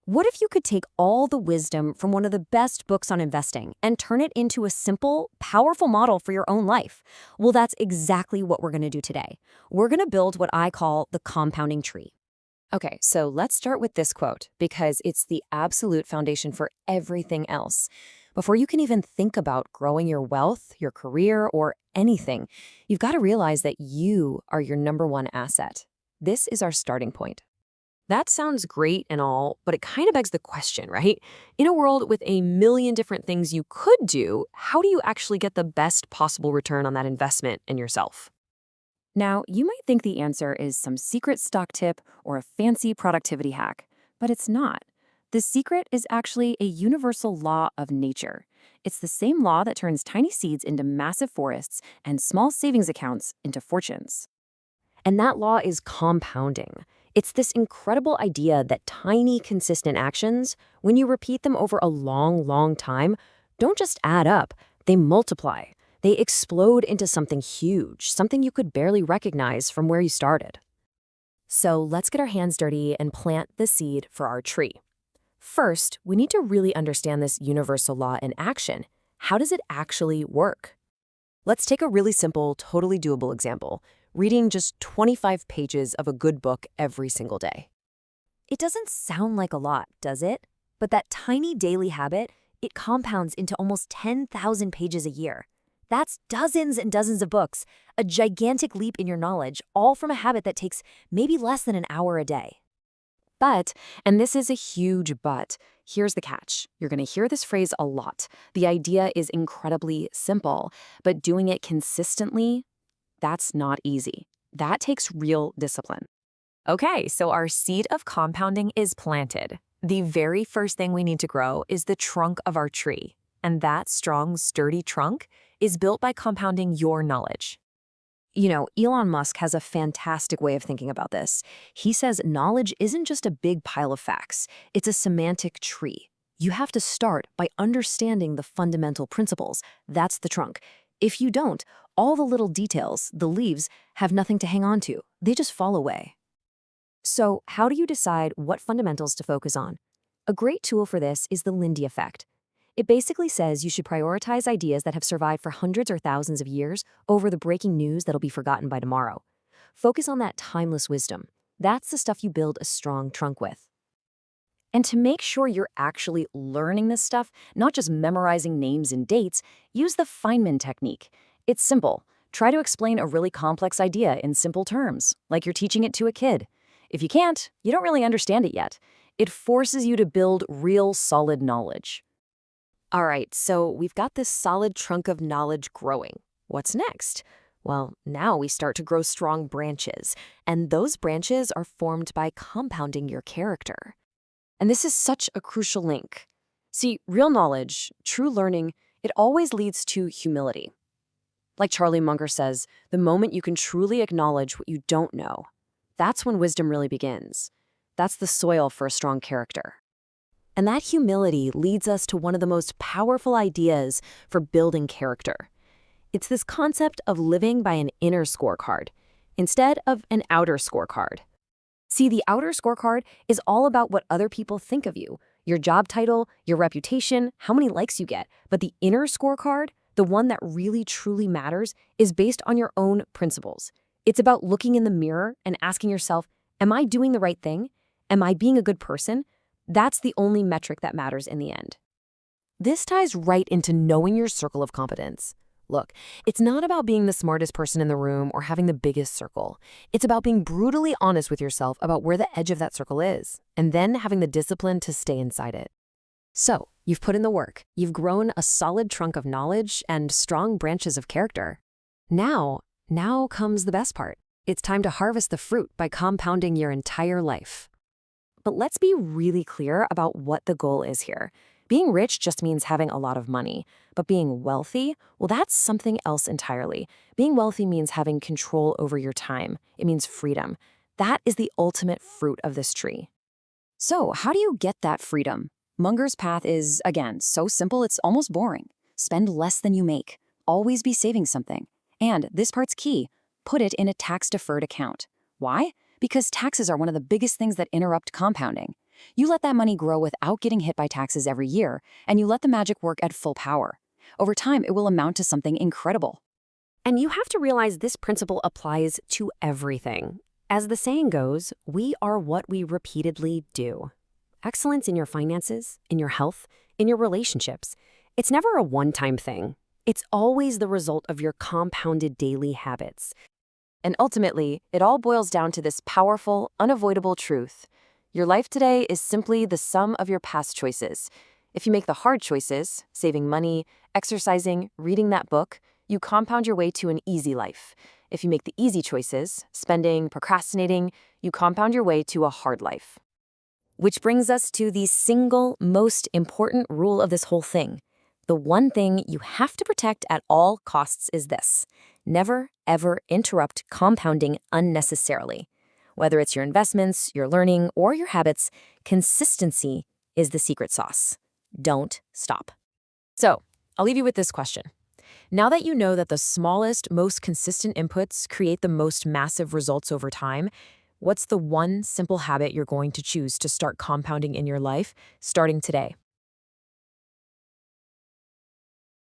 What if you could take all the wisdom from one of the best books on investing and turn it into a simple, powerful model for your own life? Well, that's exactly what we're going to do today. We're going to build what I call the compounding tree. Okay, so let's start with this quote because it's the absolute foundation for everything else. Before you can even think about growing your wealth, your career, or anything, you've got to realize that you are your number one asset. This is our starting point. That sounds great and all, but it kind of begs the question, right? In a world with a million different things you could do, how do you actually get the best possible return on that investment in yourself? Now, you might think the answer is some secret stock tip or a fancy productivity hack, but it's not. The secret is actually a universal law of nature. It's the same law that turns tiny seeds into massive forests and small savings accounts into fortunes. And that law is compounding. It's this incredible idea that tiny, consistent actions, when you repeat them over a long, long time, don't just add up, they multiply. They explode into something huge, something you could barely recognize from where you started. So let's get our hands dirty and plant the seed for our tree. First, we need to really understand this universal law in action. How does it actually work? Let's take a really simple, totally doable example. Reading just 25 pages of a good book every single day. It doesn't sound like a lot, does it? But that tiny daily habit, it compounds into almost 10,000 pages a year. That's dozens and dozens of books, a gigantic leap in your knowledge, all from a habit that takes maybe less than an hour a day. But, and this is a huge but, here's the catch. You're going to hear this phrase a lot. The idea is incredibly simple, but doing it consistently, that's not easy. That takes real discipline. Okay, so our seed of compounding is planted. The very first thing we need to grow is the trunk of our tree. And that strong, sturdy trunk is built by compounding your knowledge. You know, Elon Musk has a fantastic way of thinking about this. He says knowledge isn't just a big pile of facts, it's a semantic tree. You have to start by understanding the fundamental principles. That's the trunk. If you don't, all the little details, the leaves, have nothing to hang on to. They just fall away. So, how do you decide what fundamentals to focus on? A great tool for this is the Lindy effect. It basically says you should prioritize ideas that have survived for hundreds or thousands of years over the breaking news that'll be forgotten by tomorrow. Focus on that timeless wisdom. That's the stuff you build a strong trunk with. And to make sure you're actually learning this stuff, not just memorizing names and dates, use the Feynman technique. It's simple. Try to explain a really complex idea in simple terms, like you're teaching it to a kid. If you can't, you don't really understand it yet. It forces you to build real solid knowledge. All right, so we've got this solid trunk of knowledge growing. What's next? Well, now we start to grow strong branches, and those branches are formed by compounding your character. And this is such a crucial link. See, real knowledge, true learning, it always leads to humility. Like Charlie Munger says, the moment you can truly acknowledge what you don't know, that's when wisdom really begins. That's the soil for a strong character. And that humility leads us to one of the most powerful ideas for building character. It's this concept of living by an inner scorecard instead of an outer scorecard. See, the outer scorecard is all about what other people think of you, your job title, your reputation, how many likes you get. But the inner scorecard, the one that really truly matters, is based on your own principles. It's about looking in the mirror and asking yourself, am I doing the right thing? Am I being a good person? That's the only metric that matters in the end. This ties right into knowing your circle of competence. Look, it's not about being the smartest person in the room or having the biggest circle. It's about being brutally honest with yourself about where the edge of that circle is, and then having the discipline to stay inside it. So, you've put in the work. You've grown a solid trunk of knowledge and strong branches of character. Now comes the best part. It's time to harvest the fruit by compounding your entire life. But let's be really clear about what the goal is here. Being rich just means having a lot of money, but being wealthy, well, that's something else entirely. Being wealthy means having control over your time. It means freedom. That is the ultimate fruit of this tree. So, how do you get that freedom? Munger's path is, again, so simple it's almost boring. Spend less than you make. Always be saving something. And this part's key. Put it in a tax-deferred account. Why? Because taxes are one of the biggest things that interrupt compounding. You let that money grow without getting hit by taxes every year, and you let the magic work at full power. Over time, it will amount to something incredible. And you have to realize this principle applies to everything. As the saying goes, we are what we repeatedly do. Excellence in your finances, in your health, in your relationships. It's never a one-time thing. It's always the result of your compounded daily habits. And ultimately, it all boils down to this powerful, unavoidable truth. Your life today is simply the sum of your past choices. If you make the hard choices, saving money, exercising, reading that book, you compound your way to an easy life. If you make the easy choices, spending, procrastinating, you compound your way to a hard life. Which brings us to the single most important rule of this whole thing. The one thing you have to protect at all costs is this: never, ever interrupt compounding unnecessarily. Whether it's your investments, your learning, or your habits, consistency is the secret sauce. Don't stop. So, I'll leave you with this question. Now that you know that the smallest, most consistent inputs create the most massive results over time, what's the one simple habit you're going to choose to start compounding in your life starting today?